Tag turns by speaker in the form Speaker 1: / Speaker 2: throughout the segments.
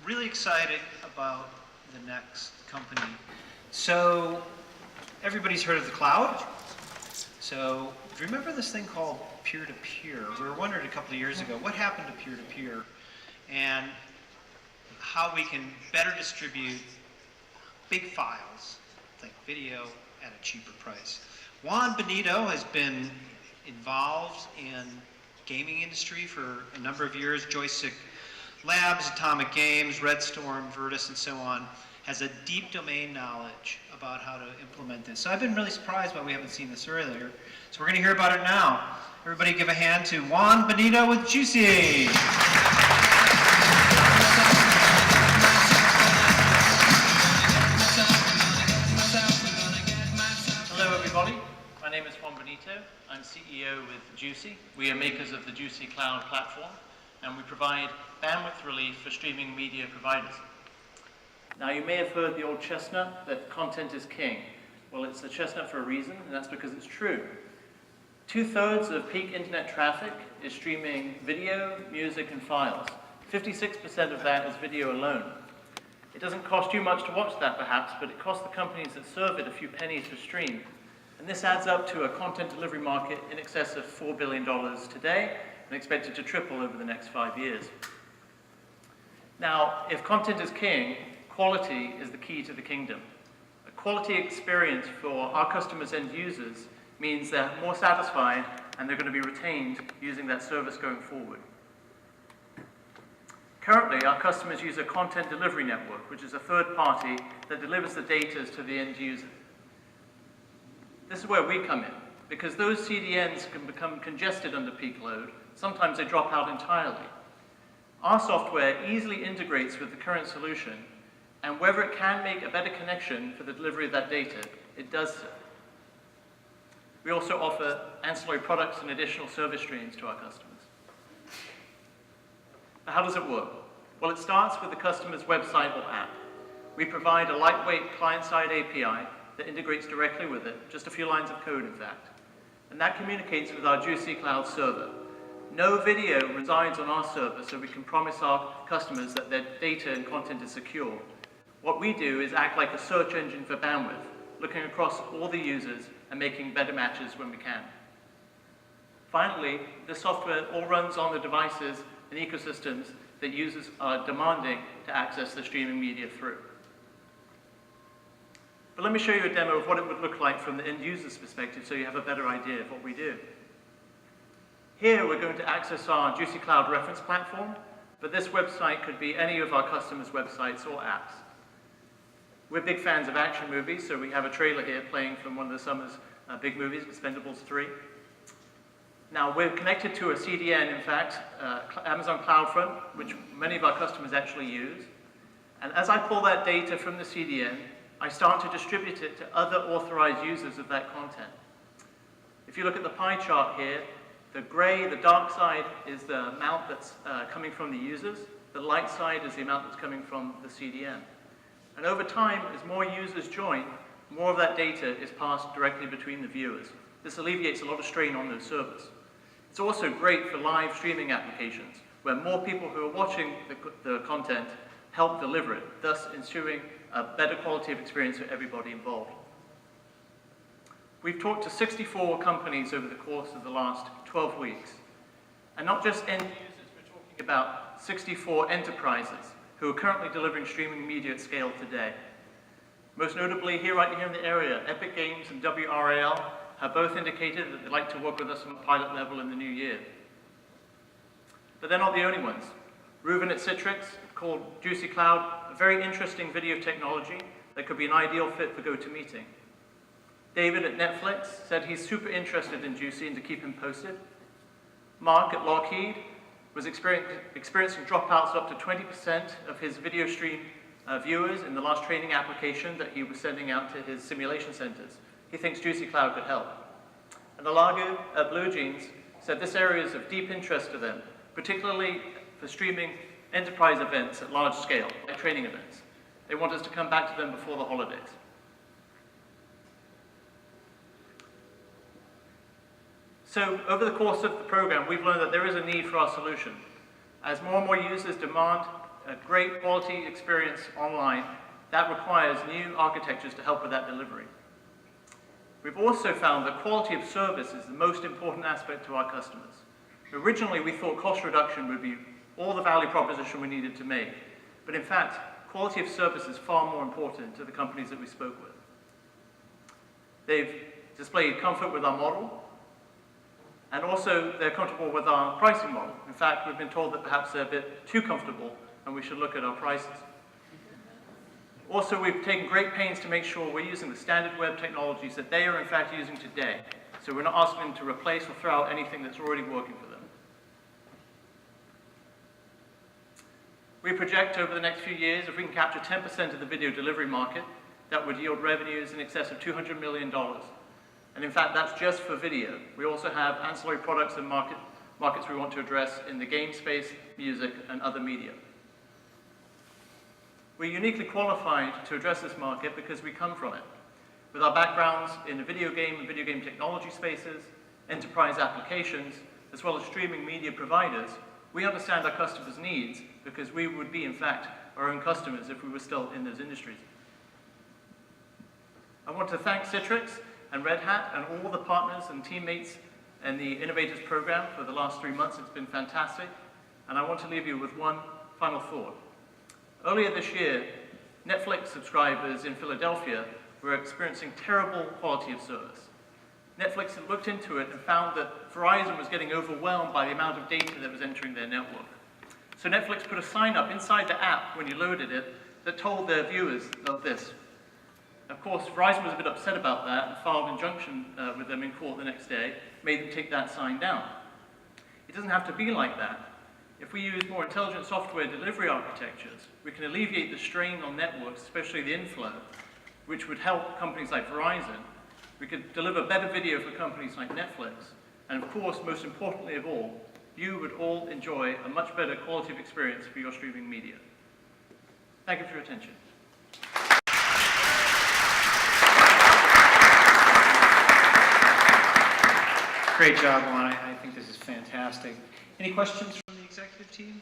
Speaker 1: really excited about the next company. So everybody's heard of the cloud. So do you remember this thing called peer-to-peer? We were wondering a couple of years ago, what happened to peer-to-peer and how we can better distribute big files, like video, at a cheaper price. Juan Benito has been involved in gaming industry for a number of years. Joystick Labs, Atomic Games, Red Storm, Virtus, and so on, has a deep domain knowledge about how to implement this. So I've been really surprised why we haven't seen this earlier. So we're going to hear about it now. Everybody give a hand to Juan Benito with Joosy.
Speaker 2: Hello everybody, my name is Juan Benito. I'm CEO with Joosy. We are makers of the Joosy Cloud platform, and we provide bandwidth relief for streaming media providers. Now you may have heard the old chestnut that content is king. Well, it's a chestnut for a reason, and that's because it's true. 2/3 of peak internet traffic is streaming video, music, and files. 56% of that is video alone. It doesn't cost you much to watch that perhaps, but it costs the companies that serve it a few pennies per stream. And this adds up to a content delivery market in excess of $4 billion today and expected to triple over the next 5 years. Now, if content is king, quality is the key to the kingdom. A quality experience for our customers and users means they're more satisfied and they're going to be retained using that service going forward. Currently, our customers use a content delivery network, which is a third party that delivers the data to the end user. This is where we come in, because those CDNs can become congested under peak load. Sometimes they drop out entirely. Our software easily integrates with the current solution, and wherever it can make a better connection for the delivery of that data, it does so. We also offer ancillary products and additional service streams to our customers. Now, how does it work? Well, it starts with the customer's website or app. We provide a lightweight client-side API that integrates directly with it, just a few lines of code, in fact. And that communicates with our Joosy Cloud server. No video resides on our server, so we can promise our customers that their data and content is secure. What we do is act like a search engine for bandwidth, looking across all the users and making better matches when we can. Finally, the software all runs on the devices and ecosystems that users are demanding to access the streaming media through. But let me show you a demo of what it would look like from the end user's perspective so you have a better idea of what we do. Here we're going to access our Joosy Cloud reference platform, but this website could be any of our customers' websites or apps. We're big fans of action movies, so we have a trailer here playing from one of the summer's big movies, Expendables 3. Now, we're connected to a CDN, in fact, Amazon CloudFront, which many of our customers actually use. And as I pull that data from the CDN, I start to distribute it to other authorized users of that content. If you look at the pie chart here, the gray, the dark side, is the amount that's coming from the users. The light side is the amount that's coming from the CDN. And over time, as more users join, more of that data is passed directly between the viewers. This alleviates a lot of strain on those servers. It's also great for live streaming applications, where more people who are watching the content help deliver it, thus ensuring a better quality of experience for everybody involved. We've talked to 64 companies over the course of the last 12 weeks. And not just end users, we're talking about 64 enterprises who are currently delivering streaming media at scale today. Most notably, right here in the area, Epic Games and WRAL have both indicated that they'd like to work with us on a pilot level in the new year. But they're not the only ones. Reuven at Citrix called Joosy Cloud a very interesting video technology that could be an ideal fit for GoToMeeting. David at Netflix said he's super interested in Joosy and to keep him posted. Mark at Lockheed was experiencing dropouts up to 20% of his video stream viewers in the last training application that he was sending out to his simulation centers. He thinks Joosy Cloud could help. And Alago at Blue Jeans said this area is of deep interest to them, particularly for streaming enterprise events at large scale, like training events. They want us to come back to them before the holidays. So over the course of the program, we've learned that there is a need for our solution. As more and more users demand a great quality experience online, that requires new architectures to help with that delivery. We've also found that quality of service is the most important aspect to our customers. Originally, we thought cost reduction would be all the value proposition we needed to make. But in fact, quality of service is far more important to the companies that we spoke with. They've displayed comfort with our model, and also they're comfortable with our pricing model. In fact, we've been told that perhaps they're a bit too comfortable and we should look at our prices. Also, we've taken great pains to make sure we're using the standard web technologies that they are in fact using today. So we're not asking them to replace or throw out anything that's already working for them. We project over the next few years, if we can capture 10% of the video delivery market, that would yield revenues in excess of $200 million. And in fact, that's just for video. We also have ancillary products and markets we want to address in the game space, music, and other media. We're uniquely qualified to address this market because we come from it. With our backgrounds in the video game and video game technology spaces, enterprise applications, as well as streaming media providers, we understand our customers' needs because we would be, in fact, our own customers if we were still in those industries. I want to thank Citrix and Red Hat and all the partners and teammates in the Innovators Program for the last 3 months. It's been fantastic. And I want to leave you with one final thought. Earlier this year, Netflix subscribers in Philadelphia were experiencing terrible quality of service. Netflix had looked into it and found that Verizon was getting overwhelmed by the amount of data that was entering their network. So Netflix put a sign up inside the app when you loaded it that told their viewers of this. Of course, Verizon was a bit upset about that and filed an injunction with them in court the next day, made them take that sign down. It doesn't have to be like that. If we use more intelligent software delivery architectures, we can alleviate the strain on networks, especially the inflow, which would help companies like Verizon. We could deliver better video for companies like Netflix. And of course, most importantly of all, you would all enjoy a much better quality of experience for your streaming media. Thank you for your attention.
Speaker 1: Great job, Juan. I think this is fantastic. Any questions from the executive team?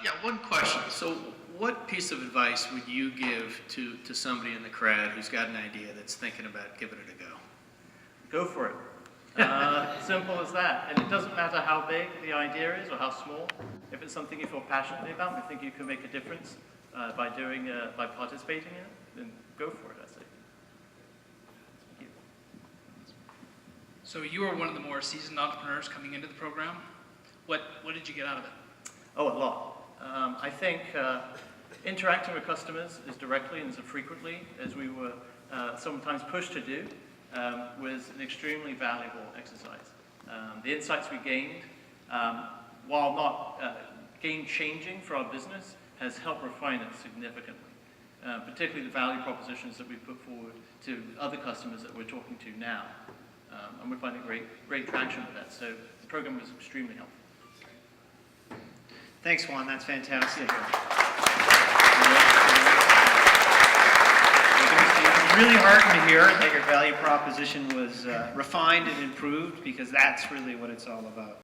Speaker 3: Yeah, one question. So what piece of advice would you give to somebody in the crowd who's got an idea that's thinking about giving it a go?
Speaker 2: Go for it. Simple as that. And it doesn't matter how big the idea is or how small. If it's something you feel passionately about and think you can make a difference by participating in it, then go for it, I say. Thank you.
Speaker 4: So you are one of the more seasoned entrepreneurs coming into the program. What did you get out of it?
Speaker 2: Oh, a lot. I think interacting with customers as directly and as frequently as we were sometimes pushed to do was an extremely valuable exercise. The insights we gained, while not game-changing for our business, has helped refine it significantly, particularly the value propositions that we put forward to other customers that we're talking to now. And we're finding great traction with that. So the program was extremely helpful.
Speaker 1: Thanks, Juan. That's fantastic. Really heartened to hear that your value proposition was refined and improved, because that's really what it's all about.